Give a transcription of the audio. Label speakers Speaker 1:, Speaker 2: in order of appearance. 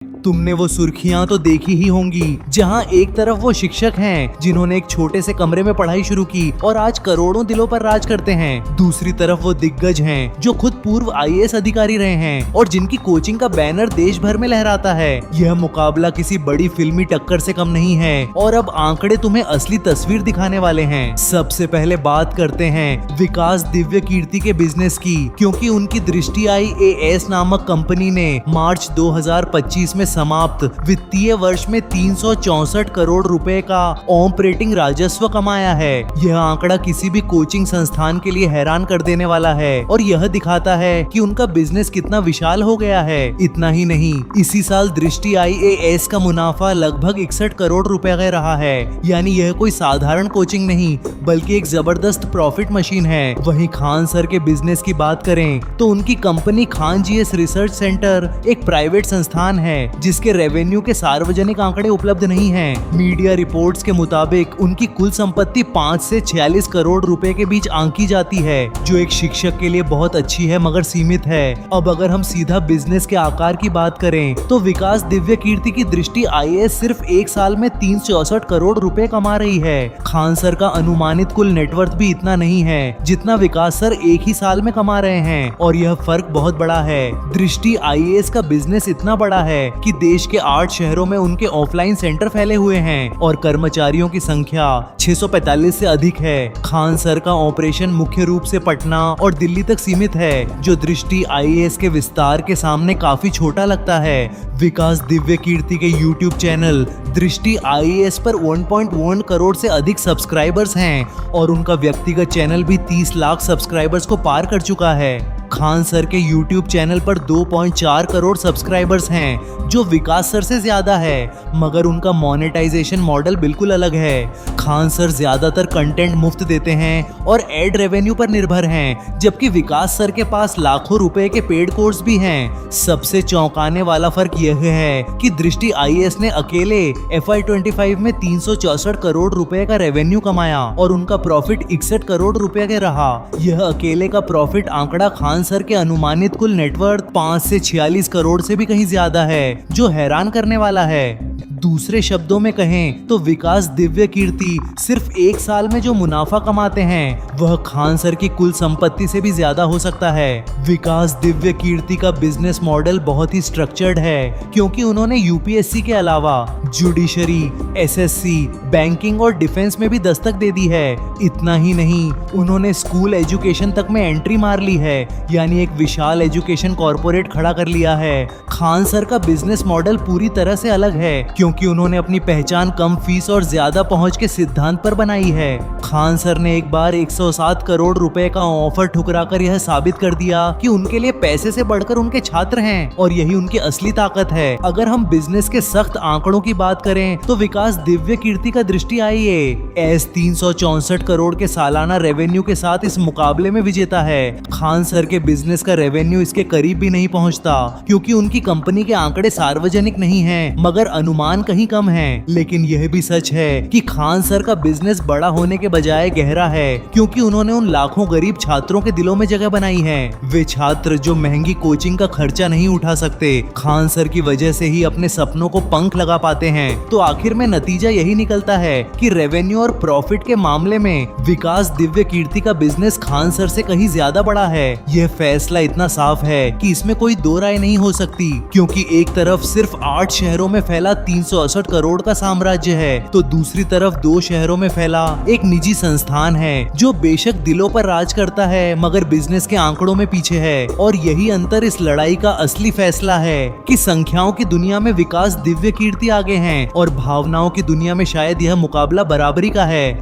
Speaker 1: तुमने वो सुर्खियां तो देखी ही होंगी जहां एक तरफ वो शिक्षक हैं जिन्होंने एक छोटे से कमरे में पढ़ाई शुरू की और आज करोड़ों दिलों पर राज करते हैं। दूसरी तरफ वो दिग्गज हैं जो खुद पूर्व आईएएस अधिकारी रहे हैं और जिनकी कोचिंग का बैनर देश भर में लहराता है। यह मुकाबला किसी बड़ी फिल्मी टक्कर से कम नहीं है और अब आंकड़े तुम्हें असली तस्वीर दिखाने वाले हैं। सबसे पहले बात करते हैं विकास दिव्य कीर्ति के बिजनेस की, क्योंकि उनकी दृष्टि IAS नामक कंपनी ने मार्च 2025 में समाप्त वित्तीय वर्ष में 364 करोड़ रुपए का ऑपरेटिंग राजस्व कमाया है। यह आंकड़ा किसी भी कोचिंग संस्थान के लिए हैरान कर देने वाला है और यह दिखाता है कि उनका बिजनेस कितना विशाल हो गया है। इतना ही नहीं, इसी साल दृष्टि IAS का मुनाफा लगभग 61 करोड़ रुपए का रहा है। यानी यह कोई साधारण कोचिंग नहीं बल्कि एक जबरदस्त प्रॉफिट मशीन है। वहीं खान सर के बिजनेस की बात करें तो उनकी company Khan GS research centre एक प्राइवेट संस्थान है जिसके रेवेन्यू के सार्वजनिक आंकड़े उपलब्ध नहीं हैं। मीडिया रिपोर्ट्स के मुताबिक उनकी कुल संपत्ति 5 से 46 करोड़ रुपए के बीच आंकी जाती है, जो एक शिक्षक के लिए बहुत अच्छी है मगर सीमित है। अब अगर हम सीधा बिजनेस के आकार की बात करें तो विकास दिव्य कीर्ति की दृष्टि IAS सिर्फ एक साल में 364 करोड़ रुपए कमा रही है। खान सर का अनुमानित कुल नेटवर्थ भी इतना नहीं है जितना विकास सर एक ही साल में कमा रहे हैं और यह फर्क बहुत बड़ा है। दृष्टि IAS का बिजनेस इतना बड़ा है कि देश के 8 शहरों में उनके ऑफलाइन सेंटर फैले हुए हैं और कर्मचारियों की संख्या 645 से अधिक है। खान सर का ऑपरेशन मुख्य रूप से पटना और दिल्ली तक सीमित है, जो दृष्टि IAS के विस्तार के सामने काफी छोटा लगता है। विकास दिव्य कीर्ति के YouTube चैनल दृष्टि IAS पर 1.1 करोड़ से अधिक सब्सक्राइबर्स हैं और उनका व्यक्तिगत चैनल भी 30 लाख सब्सक्राइबर्स को पार कर चुका है। खान सर के YouTube चैनल पर 2.4 करोड़ सब्सक्राइबर्स हैं, जो विकास सर से ज्यादा है, मगर उनका मोनेटाइजेशन मॉडल बिल्कुल अलग है। खान सर ज्यादातर कंटेंट मुफ्त देते हैं और एड रेवेन्यू पर निर्भर हैं, जबकि विकास सर के पास लाखों रुपए के पेड कोर्स भी हैं। सबसे चौंकाने वाला फर्क यह है कि दृष्टि IAS ने अकेले FY25 में 364 करोड़ रुपए का रेवेन्यू कमाया और उनका प्रॉफिट 61 करोड़ रुपए का रहा। यह अकेले का प्रॉफिट आंकड़ा खान सर के अनुमानित कुल नेटवर्थ 5 से 46 करोड़ से भी कहीं ज्यादा है, जो हैरान करने वाला है। दूसरे शब्दों में कहें तो विकास दिव्य कीर्ति सिर्फ एक साल में जो मुनाफा कमाते हैं वह खान सर की कुल संपत्ति से भी ज्यादा हो सकता है। विकास दिव्य कीर्ति का बिजनेस मॉडल बहुत ही स्ट्रक्चर्ड है, क्योंकि उन्होंने UPSC के अलावा जुडिशरी, SSC, बैंकिंग और डिफेंस में भी दस्तक दे दी है। इतना ही नहीं, उन्होंने स्कूल एजुकेशन तक में एंट्री मार ली है, यानी एक विशाल एजुकेशन कॉर्पोरेट खड़ा कर लिया है। खान सर का बिजनेस मॉडल पूरी तरह से अलग है, क्योंकि उन्होंने अपनी पहचान कम फीस और ज्यादा पहुंच के सिद्धांत पर बनाई है। खान सर ने एक बार 107 करोड़ रुपए का ऑफर ठुकराकर यह साबित कर दिया कि उनके लिए पैसे से बढ़कर उनके छात्र हैं और यही उनकी असली ताकत है। अगर हम बिजनेस के सख्त आंकड़ों की बात करें तो विकास दिव्य कीर्ति का दृष्टि IAS 364 करोड़ के सालाना रेवेन्यू के साथ इस मुकाबले में विजेता है। खान सर के बिजनेस का रेवेन्यू इसके करीब भी नहीं पहुंचता, क्योंकि उनकी कंपनी के आंकड़े सार्वजनिक नहीं हैं, मगर अनुमान कहीं कम है। लेकिन यह भी सच है कि खान सर का बिजनेस बड़ा होने के बजाय गहरा है, क्योंकि उन्होंने उन लाखों गरीब छात्रों के दिलों में जगह बनाई है। वे छात्र जो महंगी कोचिंग का खर्चा नहीं उठा सकते, खान सर की वजह से ही अपने सपनों को पंख लगा पाते हैं। तो आखिर में नतीजा यही निकलता है कि रेवेन्यू और प्रॉफिट के मामले में विकास दिव्य कीर्ति का बिजनेस खान सर से कहीं ज्यादा बड़ा है। यह फैसला इतना साफ है कि इसमें कोई दो राय नहीं हो सकती, क्योंकि एक तरफ सिर्फ 8 शहरों में फैला 368 करोड़ का साम्राज्य है, तो दूसरी तरफ 2 शहरों में फैला एक निजी संस्थान है जो बेशक दिलों पर राज करता है मगर बिजनेस के आंकड़ों में पीछे है। और यही अंतर इस लड़ाई का असली फैसला है कि संख्याओं की दुनिया में विकास दिव्य कीर्ति आगे हैं और भावनाओं की दुनिया में शायद यह मुकाबला बराबरी का है।